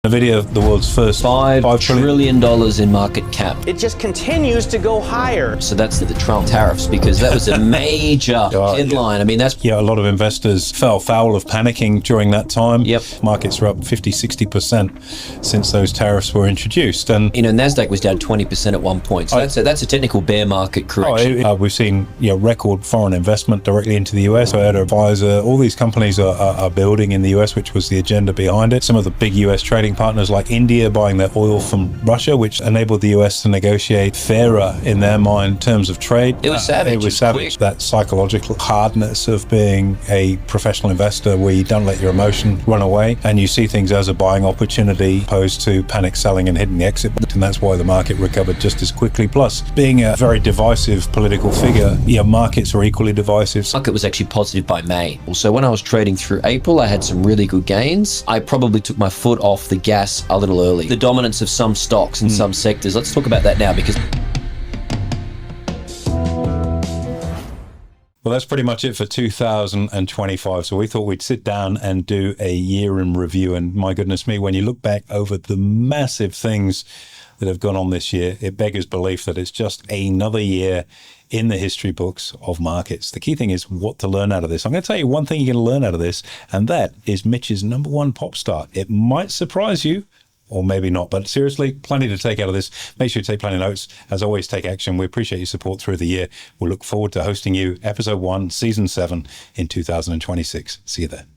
NVIDIA, the world's first $5 trillion in market cap. It just continues to go higher. So that's the Trump tariffs, because that was a major headline. I mean, that's... Yeah, a lot of investors fell foul of panicking during that time. Yep. Markets are up 50, 60% since those tariffs were introduced. And NASDAQ was down 20% at one point. So that's a technical bear market correction. We've seen record foreign investment directly into the US. So Advisor, all these companies are building in the US, which was the agenda behind it. Some of the big US trading partners like India buying their oil from Russia, which enabled the US to negotiate fairer, in their mind, terms of trade. It was savage. It was savage. That psychological hardness of being a professional investor where you don't let your emotion run away and you see things as a buying opportunity opposed to panic selling and hitting the exit button. And that's why the market recovered just as quickly. Plus, being a very divisive political figure, markets are equally divisive. The market was actually positive by May. Also, when I was trading through April, I had some really good gains. I probably took my foot off the gas a little early. The dominance of some stocks and some sectors. Let's talk about that now, because... Well, that's pretty much it for 2025. So we thought we'd sit down and do a year in review. And my goodness me, when you look back over the massive things that have gone on this year, it beggars belief that it's just another year in the history books of markets. The key thing is what to learn out of this. I'm going to tell you one thing you're going to learn out of this, and that is Mitch's #1 pop star. It might surprise you, or maybe not, but seriously, plenty to take out of this. Make sure you take plenty of notes. As always, take action. We appreciate your support through the year. We'll look forward to hosting you episode 1, season 7 in 2026. See you there.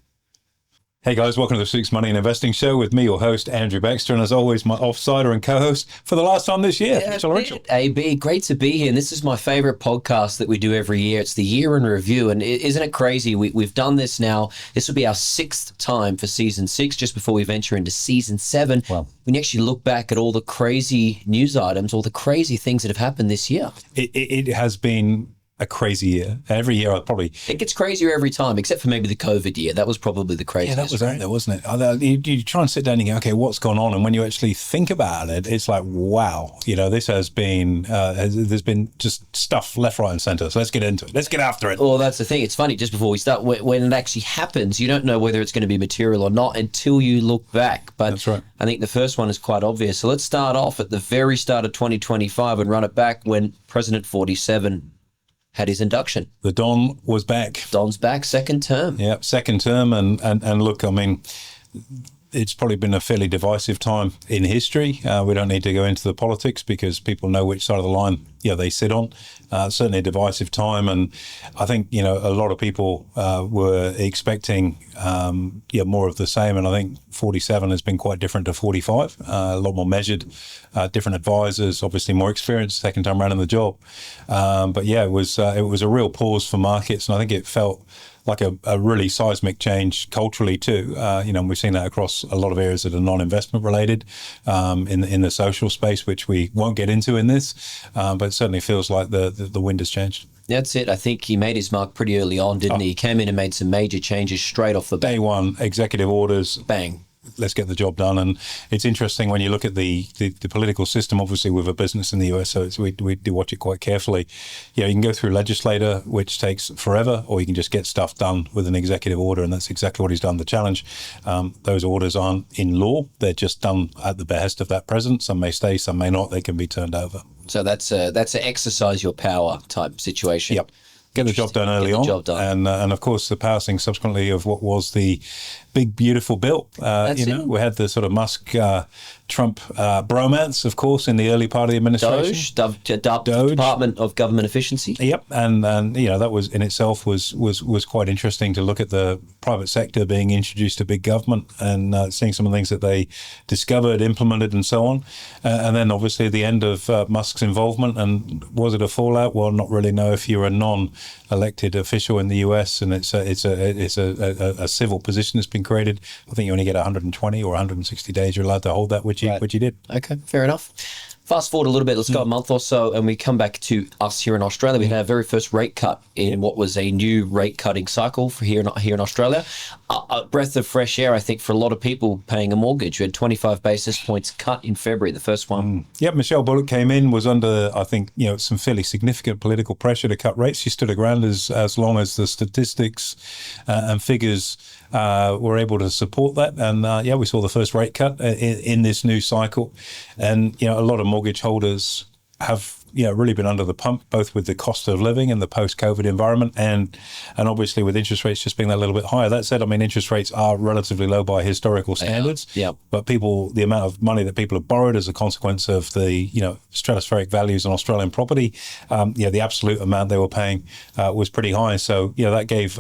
Hey guys, welcome to this week's Money and Investing Show with me, your host, Andrew Baxter, and as always, my offsider and co-host for the last time this year, Mitchell Olarenshaw. AB, great to be here. And this is my favorite podcast that we do every year. It's the year in review. And isn't it crazy? We've done this now. This will be our 6th time for season 6, just before we venture into season 7. Wow. When you actually look back at all the crazy news items, all the crazy things that have happened this year. It has been a crazy year. Every year it gets crazier every time, except for maybe the COVID year. That was probably the craziest. Yeah, that was out there, wasn't it? You try and sit down and go, okay, what's gone on? And when you actually think about it, it's like, wow, this has been, there's been just stuff left, right, and center. So let's get into it. Let's get after it. Well, that's the thing. It's funny, just before we start, when it actually happens, you don't know whether it's going to be material or not until you look back. But that's right. I think the first one is quite obvious. So let's start off at the very start of 2025 and run it back when President 47 had his induction. The Don was back. Don's back, second term. Yeah, second term. And look, I mean, it's probably been a fairly divisive time in history. We don't need to go into the politics because people know which side of the line they sit on. Certainly a divisive time. And I think, a lot of people were expecting more of the same. And I think 47 has been quite different to 45, a lot more measured, different advisors, obviously more experienced, second time around in the job. But yeah, it was a real pause for markets. And I think it felt like a really seismic change culturally too. And we've seen that across a lot of areas that are non-investment related, in the social space, which we won't get into in this, but it certainly feels like the wind has changed. That's it. I think he made his mark pretty early on, didn't he? He came in and made some major changes straight off the bat. Day one, executive orders. Bang. Let's get the job done. And it's interesting when you look at the political system. Obviously, with a business in the US, so we do watch it quite carefully. You can go through legislator, which takes forever, or you can just get stuff done with an executive order, and that's exactly what he's done. The challenge, those orders aren't in law. They're just done at the behest of that president. Some may stay, some may not. They can be turned over. So that's an exercise your power type situation. Yep. Get the job done early on. And of course, the passing subsequently of what was the big, beautiful bill. We had the sort of Musk, Trump bromance, of course, in the early part of the administration. DOGE, Department of Government Efficiency. Yep, and that was in itself was quite interesting to look at the private sector being introduced to big government and seeing some of the things that they discovered, implemented, and so on. And then obviously the end of Musk's involvement. And was it a fallout? Well, not really. No, if you're a non-elected official in the US and it's a civil position that's been created, I think you only get 120 or 160 days you're allowed to hold that, which you did. Okay, fair enough. Fast forward a little bit, let's go a month or so, and we come back to us here in Australia. We had our very first rate cut in what was a new rate cutting cycle for here in Australia. A breath of fresh air, I think, for a lot of people paying a mortgage. We had 25 basis points cut in February, the first one. Yeah, Michelle Bullock came in, was under, I think, some fairly significant political pressure to cut rates. She stood her ground as long as the statistics and figures were able to support that. And we saw the first rate cut in this new cycle. And, a lot of mortgage holders have really been under the pump, both with the cost of living and the post-COVID environment, and obviously with interest rates just being that little bit higher. That said, interest rates are relatively low by historical standards. Yeah. But the amount of money that people have borrowed as a consequence of the stratospheric values on Australian property, the absolute amount they were paying was pretty high. So that gave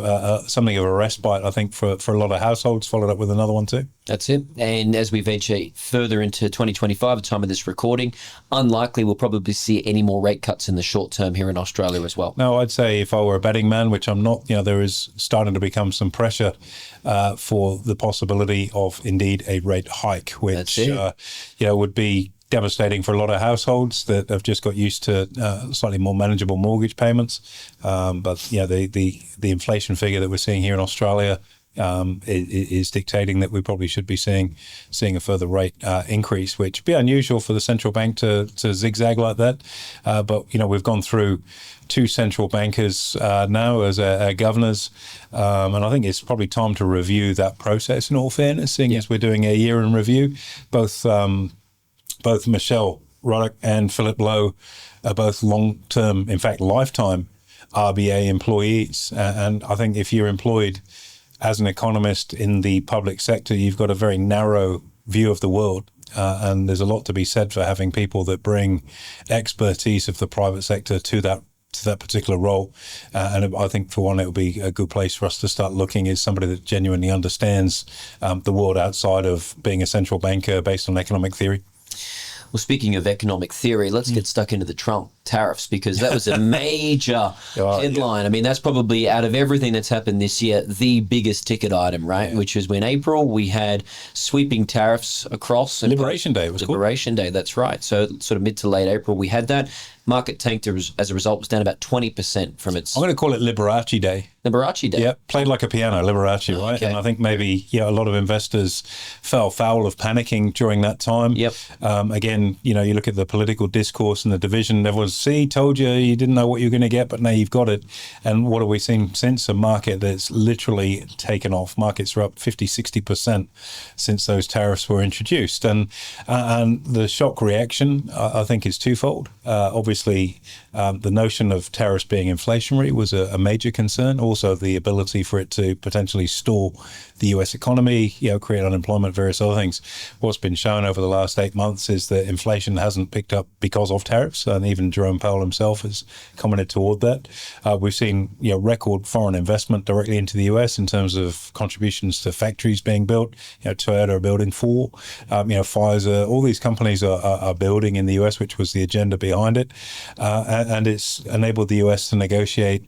something of a respite, I think, for a lot of households. Followed up with another one too. That's it. And as we venture further into 2025, at the time of this recording, unlikely we'll probably see any more rate cuts in the short term here in Australia as well. No, I'd say if I were a betting man, which I'm not, there is starting to become some pressure for the possibility of indeed a rate hike, which would be devastating for a lot of households that have just got used to slightly more manageable mortgage payments. But the inflation figure that we're seeing here in Australia is dictating that we probably should be seeing a further rate increase, which would be unusual for the central bank to zigzag like that. But we've gone through two central bankers now as governors, and I think it's probably time to review that process. In all fairness, seeing as we're doing a year in review, both Michelle Ruddock and Philip Lowe are both long-term, in fact, lifetime RBA employees, and I think if you're employed as an economist in the public sector, you've got a very narrow view of the world. And there's a lot to be said for having people that bring expertise of the private sector to that particular role. And I think, for one, it would be a good place for us to start looking is somebody that genuinely understands the world outside of being a central banker based on economic theory. Well, speaking of economic theory, let's get stuck into the Trump tariffs, because that was a major headline. That's probably, out of everything that's happened this year, the biggest ticket item, right? Yeah. Which was when April we had sweeping tariffs across. Liberation Day, it was Liberation Day, that's right. So sort of mid to late April we had that. Market tanked as a result, was down about 20% from its... I'm going to call it Liberace Day. Liberace Day. Yeah, played like a piano, Liberace, right? Okay. And I think maybe a lot of investors fell foul of panicking during that time. Yep. Again, you look at the political discourse and the division. Everyone's, told you didn't know what you're going to get, but now you've got it. And what have we seen since? A market that's literally taken off. Markets are up 50, 60% since those tariffs were introduced. And the shock reaction, I think, is twofold. Obviously, the notion of tariffs being inflationary was a major concern. Also, the ability for it to potentially stall the US economy, create unemployment, various other things. What's been shown over the last 8 months is that inflation hasn't picked up because of tariffs, and even Jerome Powell himself has commented toward that. We've seen record foreign investment directly into the US in terms of contributions to factories being built. Toyota are building 4, Pfizer, all these companies are building in the US, which was the agenda behind it, and it's enabled the US to negotiate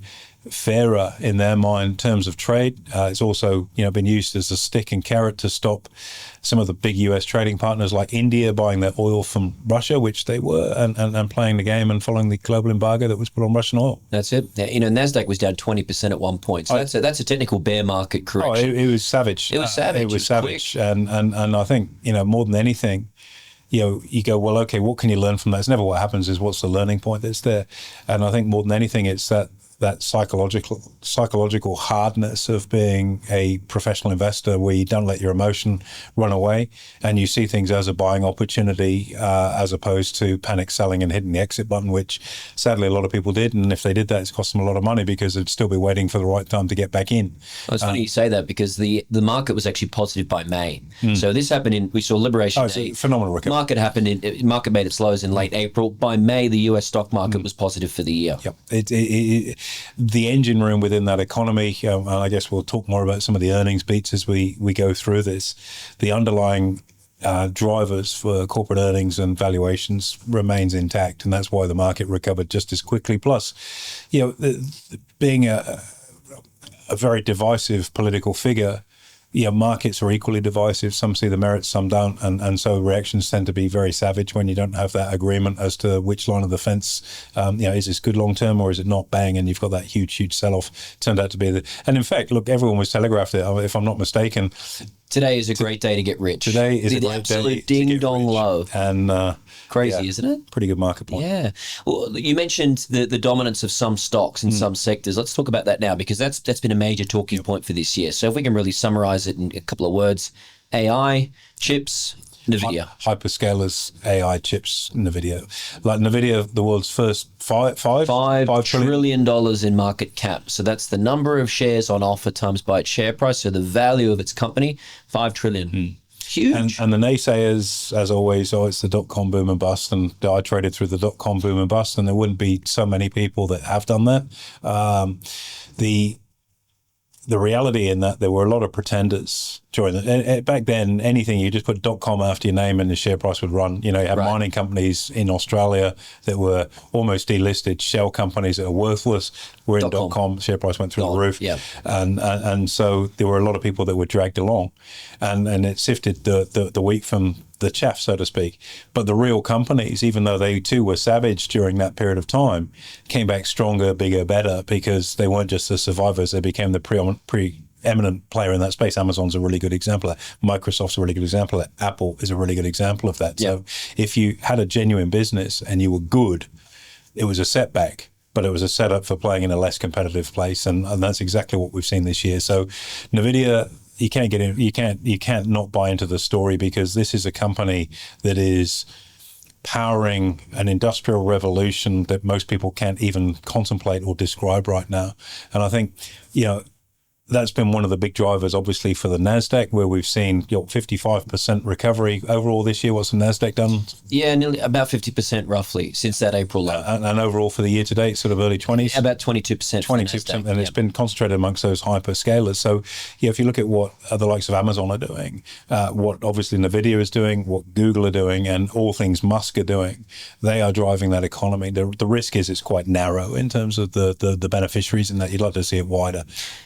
fairer, in their mind, terms of trade. It's also been used as a stick and carrot to stop some of the big US trading partners like India buying their oil from Russia, which they were, and playing the game and following the global embargo that was put on Russian oil. That's it. NASDAQ was down 20% at one point. So that's a technical bear market correction. It was savage. It was savage. It was savage. And I think, more than anything, you go, well, okay, what can you learn from that? It's never what happens, is what's the learning point that's there. And I think more than anything, it's that psychological hardness of being a professional investor, where you don't let your emotion run away and you see things as a buying opportunity, as opposed to panic selling and hitting the exit button, which sadly a lot of people did. And if they did that, it's cost them a lot of money, because they'd still be waiting for the right time to get back in. Well, it's funny you say that, because the market was actually positive by May. So this happened we saw Liberation Day. Phenomenal recovery. Market made its lows in late April. By May, the US stock market was positive for the year. Yep. The engine room within that economy, and I guess we'll talk more about some of the earnings beats as we go through this. The underlying drivers for corporate earnings and valuations remains intact, and that's why the market recovered just as quickly. Plus, being a very divisive political figure, markets are equally divisive. Some see the merits, some don't. And so reactions tend to be very savage when you don't have that agreement as to which line of the fence, is this good long term or is it not? Bang, and you've got that huge sell-off. Turned out to be and in fact, look, everyone was telegraphed it. If I'm not mistaken, Today is a great day to get rich. Today is the a great absolute day to ding get dong rich. low. And Crazy, isn't it? Pretty good market point. Yeah. Well, you mentioned the dominance of some stocks in some sectors. Let's talk about that now, because that's been a major talking point for this year. So if we can really summarize it in a couple of words: AI, chips, NVIDIA. Hyperscalers, AI chips, NVIDIA. Like NVIDIA, the world's first $5 trillion in market cap. So that's the number of shares on offer times by its share price. So the value of its company, $5 trillion. Huge. And the naysayers, as always, it's the dot-com boom and bust. And I traded through the dot-com boom and bust, and there wouldn't be so many people that have done that. The reality in that there were a lot of pretenders during back then. Anything you just put .com after your name and the share price would run. You had mining companies in Australia that were almost delisted, shell companies that are worthless were in .com. Share price went through the roof. Yeah. And so there were a lot of people that were dragged along, and it sifted the wheat from the chaff, so to speak. But the real companies, even though they too were savage during that period of time, came back stronger, bigger, better, because they weren't just the survivors, they became the preeminent player in that space. Amazon's a really good example of that. Microsoft's a really good example of that. Apple is a really good example of that. So if you had a genuine business and you were good, it was a setback, but it was a setup for playing in a less competitive place. And that's exactly what we've seen this year. So NVIDIA, you can't get in, you can't not buy into the story, because this is a company that is powering an industrial revolution that most people can't even contemplate or describe right now. And I think, that's been one of the big drivers, obviously, for the NASDAQ, where we've seen 55% recovery overall this year. What's the NASDAQ done? Yeah, nearly about 50% roughly since that April low. And overall for the year to date, sort of early 20s? About 22%. 22%, and it's been concentrated amongst those hyperscalers. So, if you look at what the likes of Amazon are doing, what obviously NVIDIA is doing, what Google are doing, and all things Musk are doing, they are driving that economy. The risk is it's quite narrow in terms of the beneficiaries, and that you'd like to see it wider.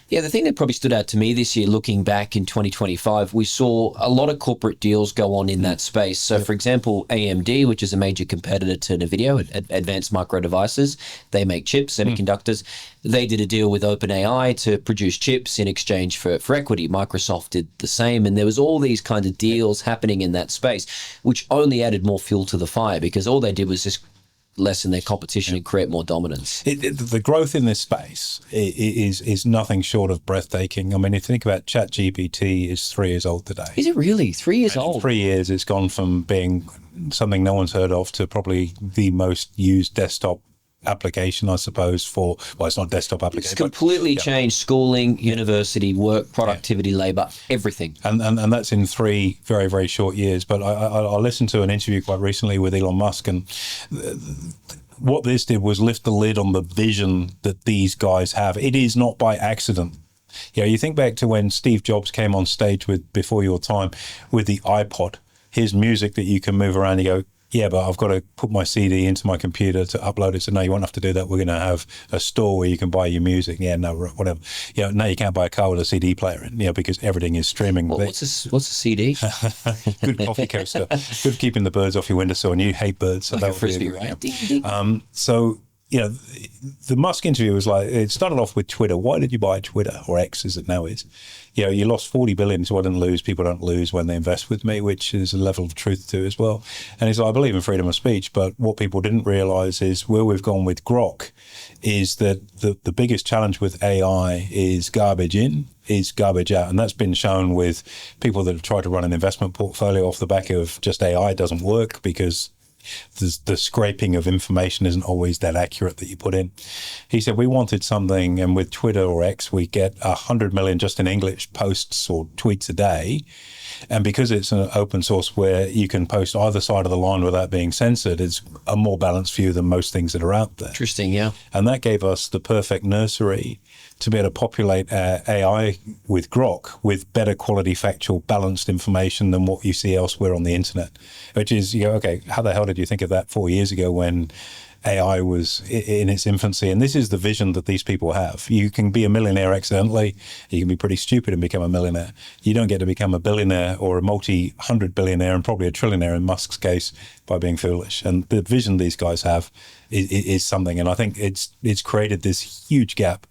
Yeah, the thing that probably stood out to me this year, looking back in 2025, we saw a lot of corporate deals go on in that space. So, for example, AMD, which is a major competitor to NVIDIA, Advanced Micro Devices, they make chips, semiconductors. They did a deal with OpenAI to produce chips in exchange for equity. Microsoft did the same. And there was all these kinds of deals happening in that space, which only added more fuel to the fire, because all they did was just lessen their competition and create more dominance. The growth in this space is nothing short of breathtaking. I mean, if you think about ChatGPT, is 3 years old today. Is it really 3 years old? 3 years, it's gone from being something no one's heard of to probably the most used desktop application, I suppose, it's not desktop application. It's completely changed schooling, university, work, productivity, labor, everything. And that's in 3 very, very short years. But I listened to an interview quite recently with Elon Musk, and what this did was lift the lid on the vision that these guys have. It is not by accident. You think back to when Steve Jobs came on stage before your time with the iPod, his music that you can move around. You go, yeah, but I've got to put my CD into my computer to upload it. So no, you won't have to do that. We're going to have a store where you can buy your music. Yeah, no, whatever. No, you can't buy a car with a CD player in, because everything is streaming. What's a CD? Good coffee coaster. Good keeping the birds off your windowsill, and you hate birds. So like a frisbee, right? Ding, ding. So, the Musk interview was like, it started off with Twitter. Why did you buy Twitter, or X as it now is? You lost 40 billion, so I didn't lose. People don't lose when they invest with me, which is a level of truth to as well. And he's like, I believe in freedom of speech, but what people didn't realize is where we've gone with Grok is that the biggest challenge with AI is garbage in, is garbage out. And that's been shown with people that have tried to run an investment portfolio off the back of just AI. It doesn't work because the scraping of information isn't always that accurate that you put in. He said, we wanted something, and with Twitter or X, we get 100 million just in English posts or tweets a day. And because it's an open source where you can post either side of the line without being censored, it's a more balanced view than most things that are out there. Interesting, yeah. And that gave us the perfect nursery to be able to populate AI with Grok with better quality, factual, balanced information than what you see elsewhere on the internet, which is, okay, how the hell did you think of that 4 years ago when AI was in its infancy? And this is the vision that these people have. You can be a millionaire accidentally. You can be pretty stupid and become a millionaire. You don't get to become a billionaire or a multi-hundred billionaire and probably a trillionaire in Musk's case by being foolish. And the vision these guys have is something. And I think it's created this huge gap.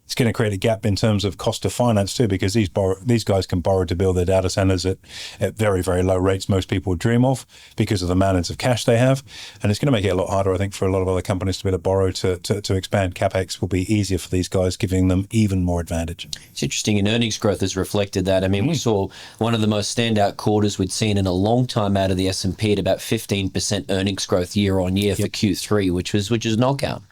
It's going to create a gap in terms of cost of finance too, because these guys can borrow to build their data centers at very, very low rates most people would dream of because of the mountains of cash they have. And it's going to make it a lot harder, I think, for a lot of other companies to be able to borrow to expand. CapEx will be easier for these guys, giving them even more advantage. It's interesting, and earnings growth has reflected that. I mean, we saw one of the most standout quarters we'd seen in a long time out of the S&P at about 15% earnings growth year on year for Q3, which was knockout.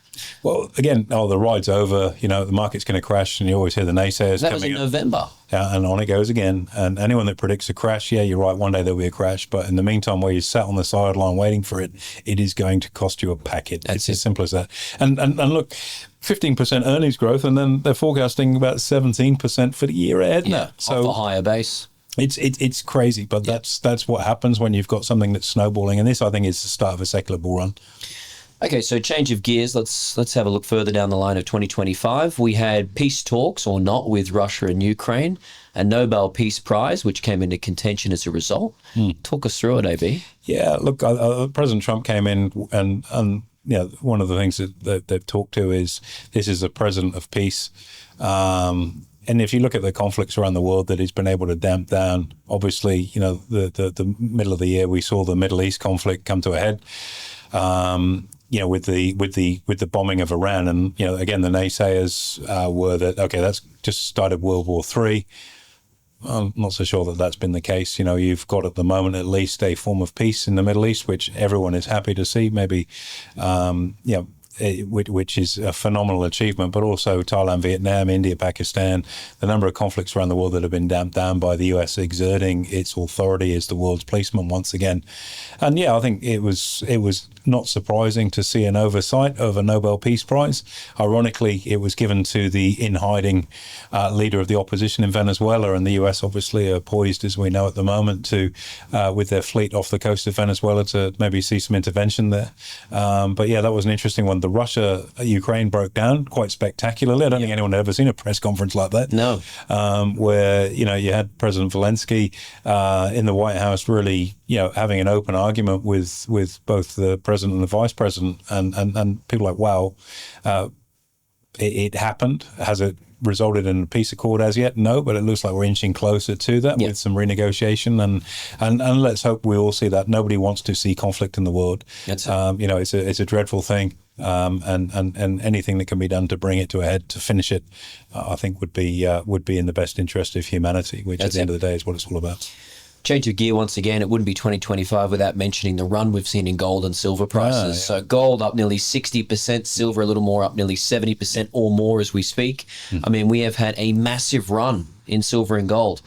Well, again, the ride's over. The market's going to crash, and you always hear the naysayers That was in November. And on it goes again. And anyone that predicts a crash, yeah, you're right, one day there'll be a crash. But in the meantime, while you sat on the sideline waiting for it, it is going to cost you a packet. It's as simple as that. And look, 15% earnings growth, and then they're forecasting about 17% for the year ahead now. So off a higher base. It's crazy, but that's what happens when you've got something that's snowballing. And this, I think, is the start of a secular bull run. Okay, so change of gears. Let's have a look further down the line of 2025. We had peace talks or not with Russia and Ukraine, a Nobel Peace Prize, which came into contention as a result. Talk us through it, AB. Yeah, look, President Trump came in and one of the things that they've talked to is this is a president of peace. And if you look at the conflicts around the world that he's been able to damp down, obviously, the middle of the year we saw the Middle East conflict come to a head. With the bombing of Iran, and again the naysayers were that that's just started World War III. I'm not so sure that that's been the case. You've got at the moment at least a form of peace in the Middle East, which everyone is happy to see. Maybe which is a phenomenal achievement, but also Thailand, Vietnam, India, Pakistan, the number of conflicts around the world that have been damped down by the US exerting its authority as the world's policeman once again. And I think it was not surprising to see an oversight of a Nobel Peace Prize. Ironically, it was given to the in-hiding leader of the opposition in Venezuela, and the US obviously are poised, as we know at the moment, to with their fleet off the coast of Venezuela to maybe see some intervention there. But that was an interesting one. The Russia-Ukraine broke down quite spectacularly. I don't think anyone had ever seen a press conference like that. No. Where, you had President Zelensky in the White House really, having an open argument with both the president and the vice president, and people like, wow, it happened. Has it resulted in a peace accord as yet? No, but it looks like we're inching closer to that with some renegotiation, and let's hope we all see that. Nobody wants to see conflict in the world. It's a dreadful thing. And anything that can be done to bring it to a head, to finish it, I think would be in the best interest of humanity, which at the end of the day is what it's all about. Change of gear once again. It wouldn't be 2025 without mentioning the run we've seen in gold and silver prices. So gold up nearly 60%, silver a little more, up nearly 70% or more as we speak. I mean, we have had a massive run in silver and gold.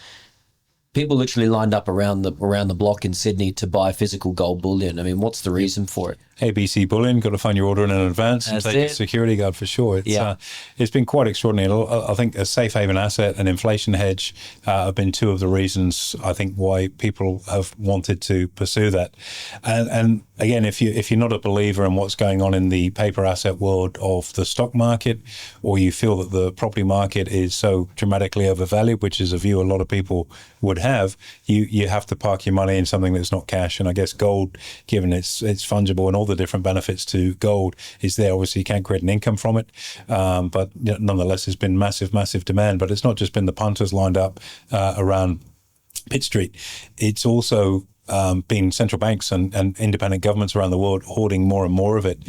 People literally lined up around the block in Sydney to buy physical gold bullion. I mean, what's the reason for it? ABC bullion, got to find your order in advance and take a security guard for sure. It's been quite extraordinary. I think a safe haven asset and inflation hedge have been two of the reasons I think why people have wanted to pursue that. And again, if you're not a believer in what's going on in the paper asset world of the stock market, or you feel that the property market is so dramatically overvalued, which is a view a lot of people would have, you have to park your money in something that's not cash. And I guess gold, given it's fungible and all the different benefits to gold, is there. Obviously, you can't create an income from it, but nonetheless, there's been massive demand. But it's not just been the punters lined up around Pitt Street. It's also been central banks and independent governments around the world hoarding more and more of it,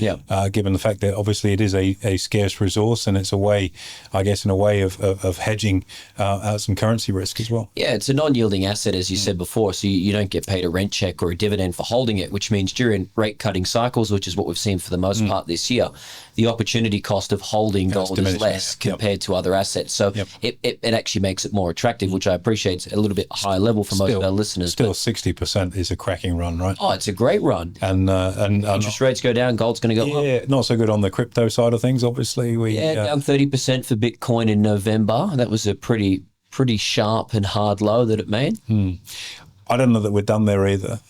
given the fact that obviously it is a scarce resource, and it's a way, I guess, in a way of hedging out some currency risk as well. Yeah, it's a non-yielding asset, as you said before, so you don't get paid a rent check or a dividend for holding it, which means during rate cutting cycles, which is what we've seen for the most part this year, the opportunity cost of holding gold is less compared to other assets. So it actually makes it more attractive, which I appreciate is a little bit higher level for most of our listeners. Still 60% is a cracking run, right? Oh, it's a great run. And interest rates go down, gold's going to go up. Yeah, not so good on the crypto side of things, obviously. Down 30% for Bitcoin in November. That was a pretty sharp and hard low that it made. I don't know that we're done there either.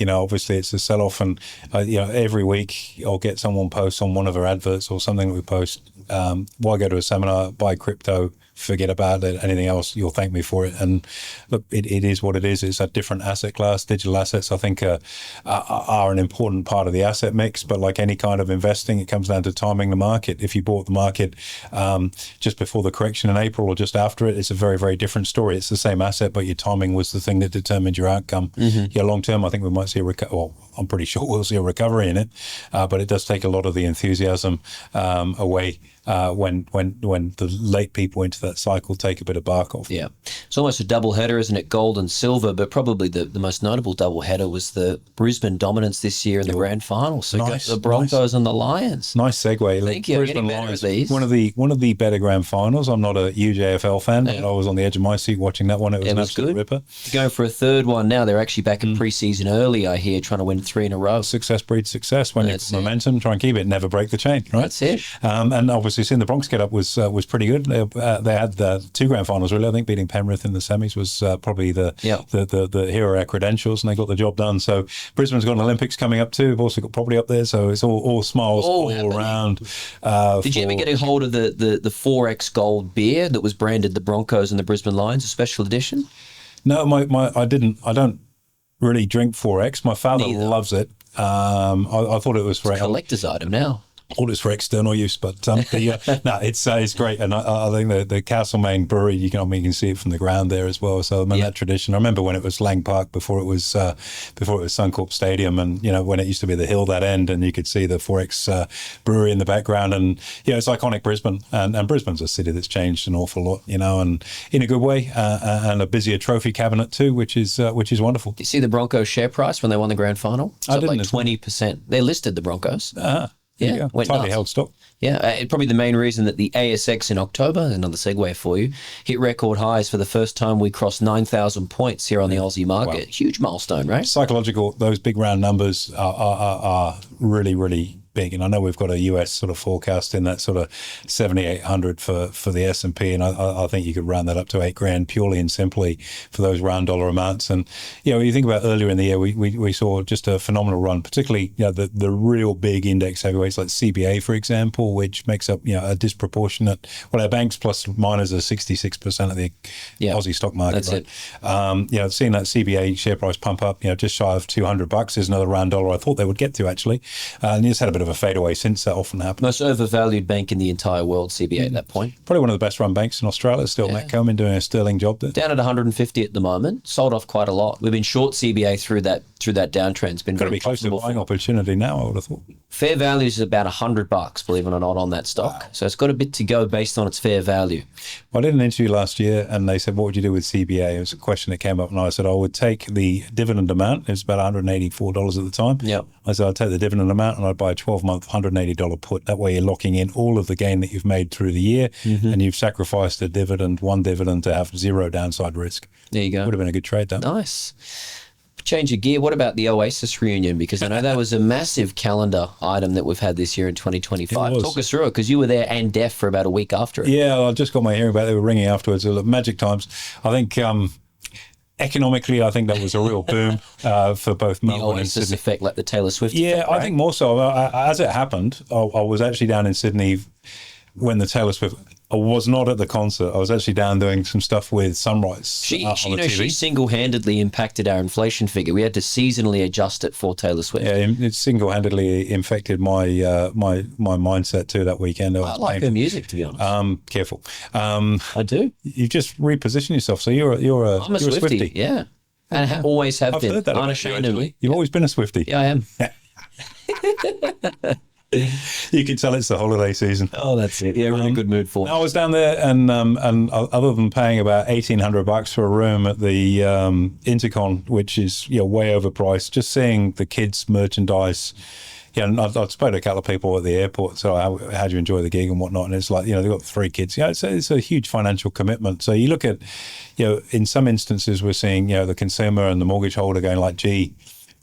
Obviously it's a sell-off, and every week I'll get someone post on one of our adverts or something that we post. Why go to a seminar, buy crypto forget about it. Anything else, you'll thank me for it. And look, it is what it is. It's a different asset class. Digital assets, I think, are an important part of the asset mix. But like any kind of investing, it comes down to timing the market. If you bought the market just before the correction in April or just after it, it's a very, very different story. It's the same asset, but your timing was the thing that determined your outcome. Yeah, long term, I think we might see a well, I'm pretty sure we'll see a recovery in it, but it does take a lot of the enthusiasm away when the late people into that cycle take a bit of bark off. Yeah, it's almost a double header, isn't it? Gold and silver, but probably the most notable double header was the Brisbane dominance this year in the grand final. So nice, the Broncos and the Lions. Nice segue. Thank you. Brisbane Lions, one of the better grand finals. I'm not a huge AFL fan, but I was on the edge of my seat watching that one. It was an absolute good. ripper. Going for a third one now. They're actually back in pre-season early, I hear, trying to win 3 in a row. Success breeds success. When you've got momentum, try and keep it. Never break the chain. Right. That's it. And obviously, seeing the Bronx get up was pretty good. They had 2 grand finals, really. I think beating Penrith in the semis was probably the hero of credentials, and they got the job done. So Brisbane's got an Olympics coming up too. We've also got probably up there. So it's all smiles all around. Did you ever get a hold of the 4X gold beer that was branded the Broncos and the Brisbane Lions, a special edition? No, I didn't. I don't really drink 4X. My father loves it. I thought it was for a collector's item now. All is for external use, but it's great, and I think the Castlemaine Brewery, you can see it from the ground there as well. So that tradition. I remember when it was Lang Park before it was Suncorp Stadium, and when it used to be the hill that end, and you could see the 4X brewery in the background, and it's iconic Brisbane, and Brisbane's a city that's changed an awful lot, and in a good way, and a busier trophy cabinet too, which is wonderful. Did you see the Broncos share price when they won the grand final? I didn't. Like 20%. They listed the Broncos. Yeah, tightly held stock. Yeah, probably the main reason that the ASX in October, another segue for you, hit record highs for the first time. We crossed 9,000 points here on the Aussie market. Wow. Huge milestone, right? Psychological, those big round numbers are really, really big. And I know we've got a US sort of forecast in that sort of 7,800 for the S&P, and I think you could round that up to 8 grand purely and simply for those round dollar amounts. And when you think about earlier in the year, we saw just a phenomenal run, particularly the real big index heavyweights like CBA, for example, which makes up a disproportionate. Well, our banks plus minus are 66% of the Aussie stock market. That's right? it. Seeing that CBA share price pump up, just shy of $200 is another round dollar I thought they would get to actually, and it's had a bit of a fadeaway since. That often happens. Most overvalued bank in the entire world, CBA, at that point. Probably one of the best run banks in Australia still. Matt Coleman doing a sterling job there. Down at 150 at the moment. Sold off quite a lot. We've been short CBA through that downtrend. It's been got to be close to a buying opportunity now, I would have thought. Fair value is about $100, believe it or not, on that stock. Wow. So it's got a bit to go based on its fair value. Well, I did an interview last year, and they said, what would you do with CBA? It was a question that came up, and I said, I would take the dividend amount. It was about $184 at the time. Yep. I said, I'd take the dividend amount, and I'd buy a 12-month $180 put. That way you're locking in all of the gain that you've made through the year, and you've sacrificed one dividend to have zero downside risk. There you go. Would have been a good trade, though. Nice. Change of gear. What about the Oasis reunion? Because I know that was a massive calendar item that we've had this year in 2025. Talk us through it, because you were there and deaf for about a week after it. Yeah, I just got my hearing about it. They were ringing afterwards. Magic times. I think economically, I think that was a real boom for both Melbourne and Sydney. Effect, like the Taylor Swift effect, right? I think more so. As it happened, I was actually down in Sydney when the Taylor Swift. I was not at the concert. I was actually down doing some stuff with Sunrise on the TV. She single-handedly impacted our inflation figure. We had to seasonally adjust it for Taylor Swift. Yeah, it single-handedly infected my mindset too that weekend. I like her music, to be honest. Careful. I do. You just reposition yourself. So you're a Swiftie. Yeah, and always have been. Heard that unashamedly. You've always been a Swiftie. Yeah, I am. You can tell it's the holiday season. Oh, that's it. Yeah, we're in a good mood for it. I was down there, and other than paying about $1,800 for a room at the Intercon, which is way overpriced, just seeing the kids' merchandise. Yeah, and I've spoken to a couple of people at the airport. So how do you enjoy the gig and whatnot? And it's like they've got 3 kids. It's a huge financial commitment. So you look at in some instances we're seeing the consumer and the mortgage holder going like, gee,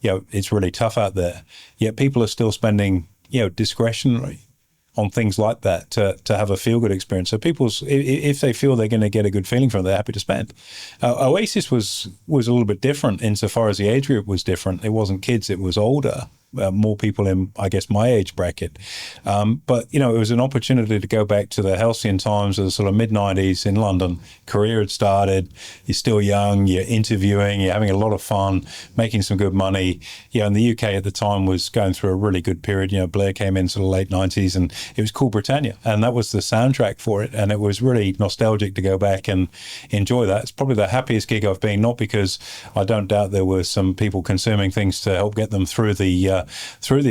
it's really tough out there. Yet people are still spending, discretionary on things like that to have a feel-good experience. So if they feel they're going to get a good feeling from it, they're happy to spend. Oasis was a little bit different insofar as the age group was different. It wasn't kids, it was older. more people in, I guess, my age bracket. But, it was an opportunity to go back to the halcyon times of the sort of mid-90s in London. Career had started. You're still young. You're interviewing. You're having a lot of fun, making some good money. And the UK at the time was going through a really good period. Blair came in sort of late 90s, and it was called Britannia. And that was the soundtrack for it. And it was really nostalgic to go back and enjoy that. It's probably the happiest gig I've been, not because I don't doubt there were some people consuming things to help get them through the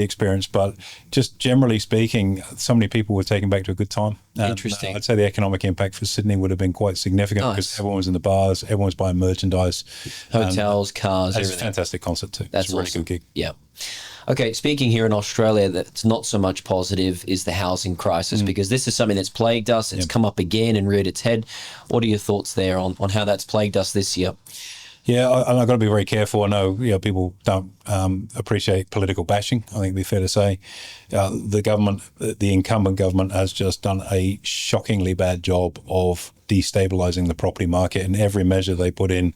experience, but just generally speaking, so many people were taken back to a good time. Interesting. I'd say the economic impact for Sydney would have been quite significant because everyone was in the bars, everyone was buying merchandise, hotels, cars, it's everything. a fantastic concert too. That's it's a really awesome. good gig. Yeah. Okay, speaking here in Australia, that's not so much positive is the housing crisis, because this is something that's plagued us. It's come up again and reared its head. What are your thoughts there on how that's plagued us this year? Yeah, I've got to be very careful. I know people don't appreciate political bashing. I think it'd be fair to say the government, the incumbent government, has just done a shockingly bad job of destabilising the property market, and every measure they put in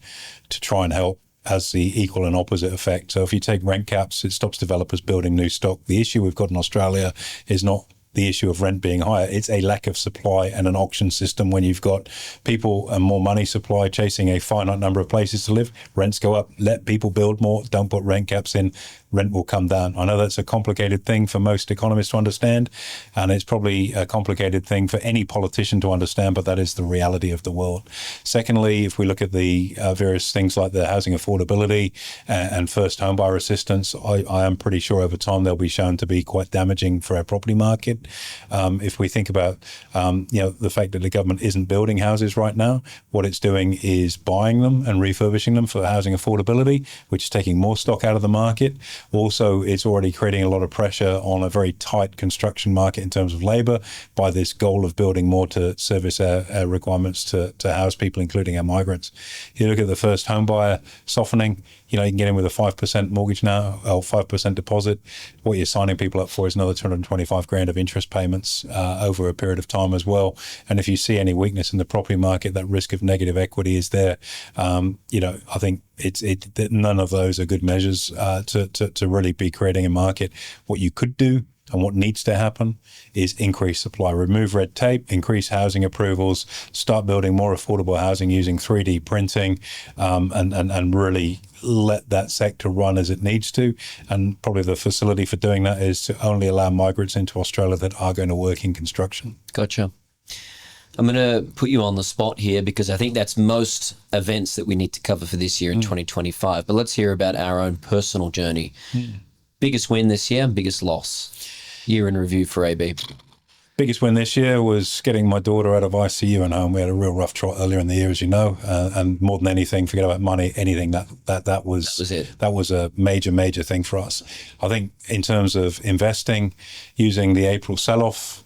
to try and help has the equal and opposite effect. So if you take rent caps, it stops developers building new stock. The issue we've got in Australia is not the issue of rent being higher. It's a lack of supply and an auction system. When you've got people and more money supply chasing a finite number of places to live, rents go up. Let people build more. Don't put rent caps in. Rent will come down. I know that's a complicated thing for most economists to understand, and it's probably a complicated thing for any politician to understand, but that is the reality of the world. Secondly, if we look at the various things like the housing affordability and first home buyer assistance, I am pretty sure over time they'll be shown to be quite damaging for our property market. If we think about the fact that the government isn't building houses right now, what it's doing is buying them and refurbishing them for housing affordability, which is taking more stock out of the market. Also, it's already creating a lot of pressure on a very tight construction market in terms of labour by this goal of building more to service our requirements to house people, including our migrants. You look at the first home buyer softening, you can get in with a 5% mortgage now, or 5% deposit. What you're signing people up for is another 225 grand of interest payments over a period of time as well. And if you see any weakness in the property market, that risk of negative equity is there. I think none of those are good measures to really be creating a market. What you could do and what needs to happen is increase supply, remove red tape, increase housing approvals, start building more affordable housing using 3D printing, and really let that sector run as it needs to. And probably the facility for doing that is to only allow migrants into Australia that are going to work in construction. Gotcha. I'm going to put you on the spot here because I think that's most events that we need to cover for this year in 2025. But let's hear about our own personal journey. Biggest win this year, biggest loss. Year in review for AB. Biggest win this year was getting my daughter out of ICU and home. We had a real rough trot earlier in the year, as you know, and more than anything, forget about money, anything. That was it. That was a major thing for us. I think in terms of investing, using the April sell-off,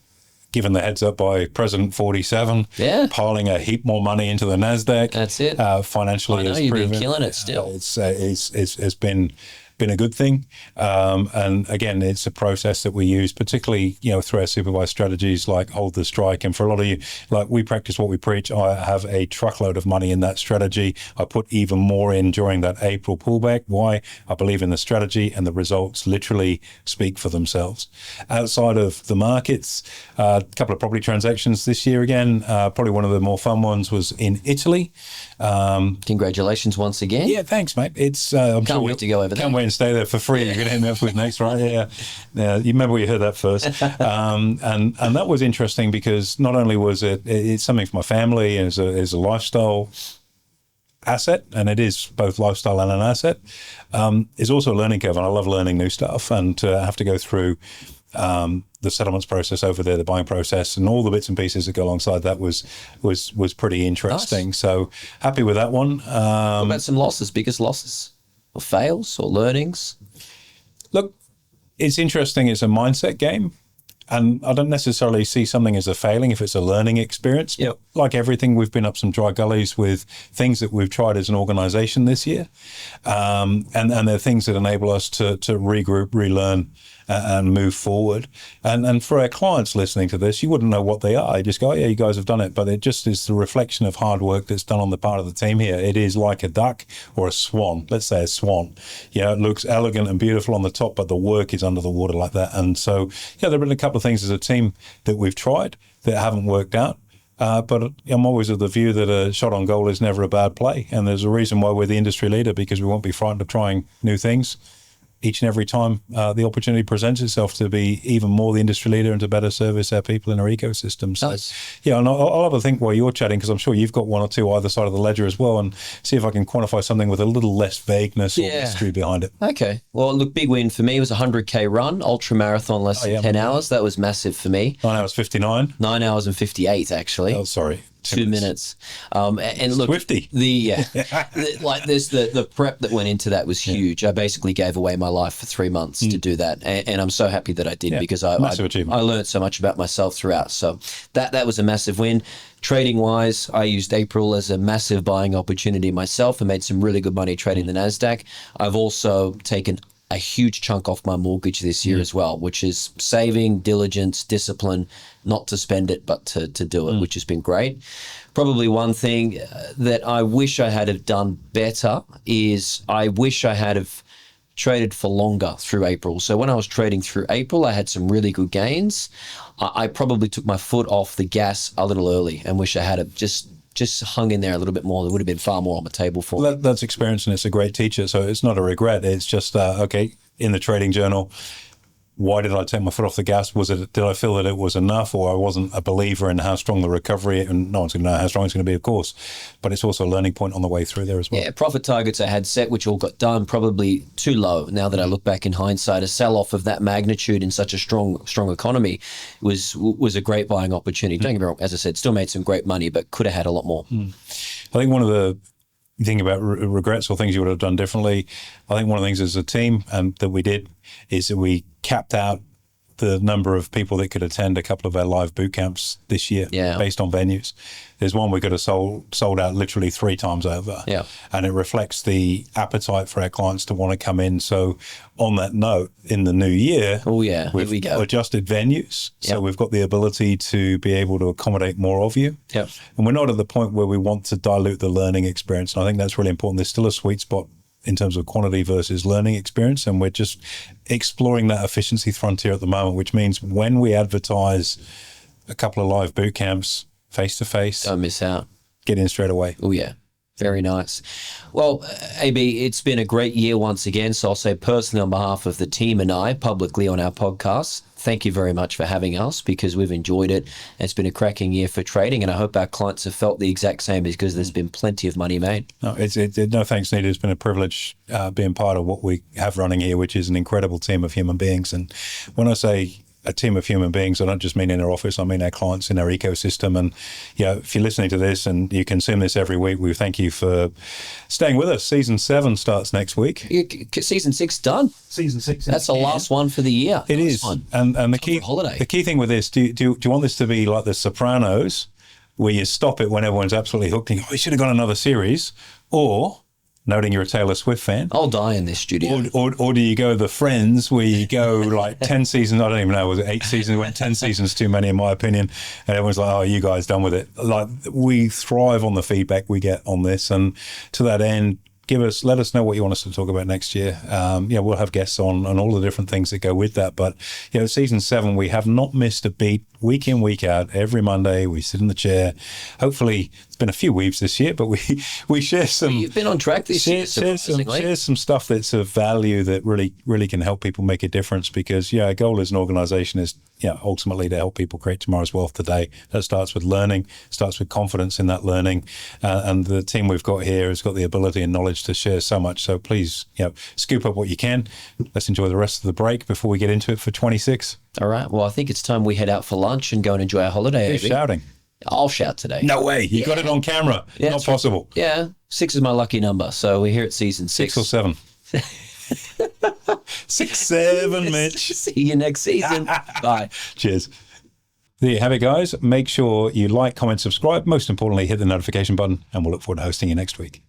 given the heads up by President 47, piling a heap more money into the NASDAQ. That's it. Financially, I know you've been killing it still. It's been a good thing. And again, it's a process that we use, particularly, through our supervised strategies like hold the strike. And for a lot of you, like we practice what we preach. I have a truckload of money in that strategy. I put even more in during that April pullback. Why? I believe in the strategy and the results literally speak for themselves. Outside of the markets, a couple of property transactions this year again. Probably one of the more fun ones was in Italy. Congratulations once again. Yeah, thanks, mate. Can't wait to go over there. Can't wait and stay there for free. You're going to hit me up with next, right? Yeah. You remember where you heard that first. And that was interesting because not only was it's something for my family and is a lifestyle asset, and it is both lifestyle and an asset. It's also a learning curve, and I love learning new stuff, and to have to go through the settlements process over there, the buying process, and all the bits and pieces that go alongside that was pretty interesting. Nice. So happy with that one. What about some losses, biggest losses or fails or learnings? Look, it's interesting. It's a mindset game. And I don't necessarily see something as a failing if it's a learning experience. Yep. Like everything, we've been up some dry gullies with things that we've tried as an organization this year. And they're things that enable us to regroup, relearn, and move forward. And for our clients listening to this, you wouldn't know what they are. You just go, oh, yeah, you guys have done it. But it just is the reflection of hard work that's done on the part of the team here. It is like a duck or a swan. Let's say a swan. Yeah, it looks elegant and beautiful on the top, but the work is under the water like that. And so, yeah, there have been a couple of things as a team that we've tried that haven't worked out. But I'm always of the view that a shot on goal is never a bad play. And there's a reason why we're the industry leader, because we won't be frightened of trying new things each and every time the opportunity presents itself to be even more the industry leader and to better service our people in our ecosystem. So, yeah, and I'll have a think while you're chatting, because I'm sure you've got one or two either side of the ledger as well, and see if I can quantify something with a little less vagueness or mystery behind it. Okay. Well, look, big win for me. It was a 100K run, ultra marathon, less than 10 hours. That was massive for me. 9 hours 59. 9 hours and 58, actually. Oh, sorry. 2 minutes. And look, Swifty. There's the prep that went into that was huge. I basically gave away my life for 3 months to do that, and I'm so happy that I did, because I learned so much about myself throughout. So that was a massive win. Trading wise, I used April as a massive buying opportunity myself and made some really good money trading the NASDAQ. I've also taken a huge chunk off my mortgage this year as well, which is saving, diligence, discipline, not to spend it, but to do it, which has been great. Probably one thing that I wish I had have done better is I wish I had have traded for longer through April. So when I was trading through April, I had some really good gains. I probably took my foot off the gas a little early and wish I had have just hung in there a little bit more. There would have been far more on the table for me. That's experience, and it's a great teacher. So it's not a regret. It's just, okay, in the trading journal, why did I take my foot off the gas? Did I feel that it was enough, or I wasn't a believer in how strong the recovery, and no one's going to know how strong it's going to be, of course, but it's also a learning point on the way through there as well. Yeah, profit targets I had set, which all got done, probably too low. Now that I look back in hindsight, a sell-off of that magnitude in such a strong economy was a great buying opportunity. Don't get me wrong, as I said, still made some great money, but could have had a lot more. I think one of the thing about regrets or things you would have done differently, I think one of the things as a team that we did is that we capped out the number of people that could attend a couple of our live boot camps this year based on venues. There's one we could have sold out literally 3 times over. Yeah. And it reflects the appetite for our clients to want to come in. So on that note, in the new year, we've adjusted venues. So we've got the ability to be able to accommodate more of you. Yep. And we're not at the point where we want to dilute the learning experience. And I think that's really important. There's still a sweet spot in terms of quantity versus learning experience. And we're just exploring that efficiency frontier at the moment, which means when we advertise a couple of live boot camps face-to-face, don't miss out. Get in straight away. Oh, yeah. Very nice. Well, AB, it's been a great year once again. So I'll say personally on behalf of the team and I publicly on our podcast, thank you very much for having us, because we've enjoyed it. It's been a cracking year for trading, and I hope our clients have felt the exact same, because there's been plenty of money made. No, no thanks needed. It's been a privilege being part of what we have running here, which is an incredible team of human beings. And when I say a team of human beings, I don't just mean in our office, I mean our clients in our ecosystem. And if you're listening to this and you consume this every week, we thank you for staying with us. Season 7 starts next week. Season 6 done. Season 6. That's the last one for the year. It is. And the key thing with this, do you want this to be like The Sopranos, where you stop it when everyone's absolutely hooked and you should have got another series, or noting you're a Taylor Swift fan, I'll die in this studio. Or do you go The Friends, where you go like 10 seasons, I don't even know, was it 8 seasons? It went 10 seasons too many in my opinion. And everyone's like, oh, you guys done with it. Like, we thrive on the feedback we get on this. And to that end, let us know what you want us to talk about next year. We'll have guests on and all the different things that go with that. But season 7, we have not missed a beat, week in, week out. Every Monday we sit in the chair. Hopefully it's been a few weeks this year, but we share some. You've been on track this year. Share some stuff that's of value that really can help people make a difference. Because our goal as an organisation is ultimately to help people create tomorrow's wealth today. That starts with learning, starts with confidence in that learning, and the team we've got here has got the ability and knowledge to share so much. So please, scoop up what you can. Let's enjoy the rest of the break before we get into it for 26. All right. Well, I think it's time we head out for lunch and go and enjoy our holiday. Who's shouting? I'll shout today. No way. You got it on camera. Yeah, not possible. Yeah. 6 is my lucky number. So we're here at season 6. 6 or 7. 6, 7, Mitch. See you next season. Bye. Cheers. There you have it, guys. Make sure you like, comment, subscribe. Most importantly, hit the notification button, and we'll look forward to hosting you next week.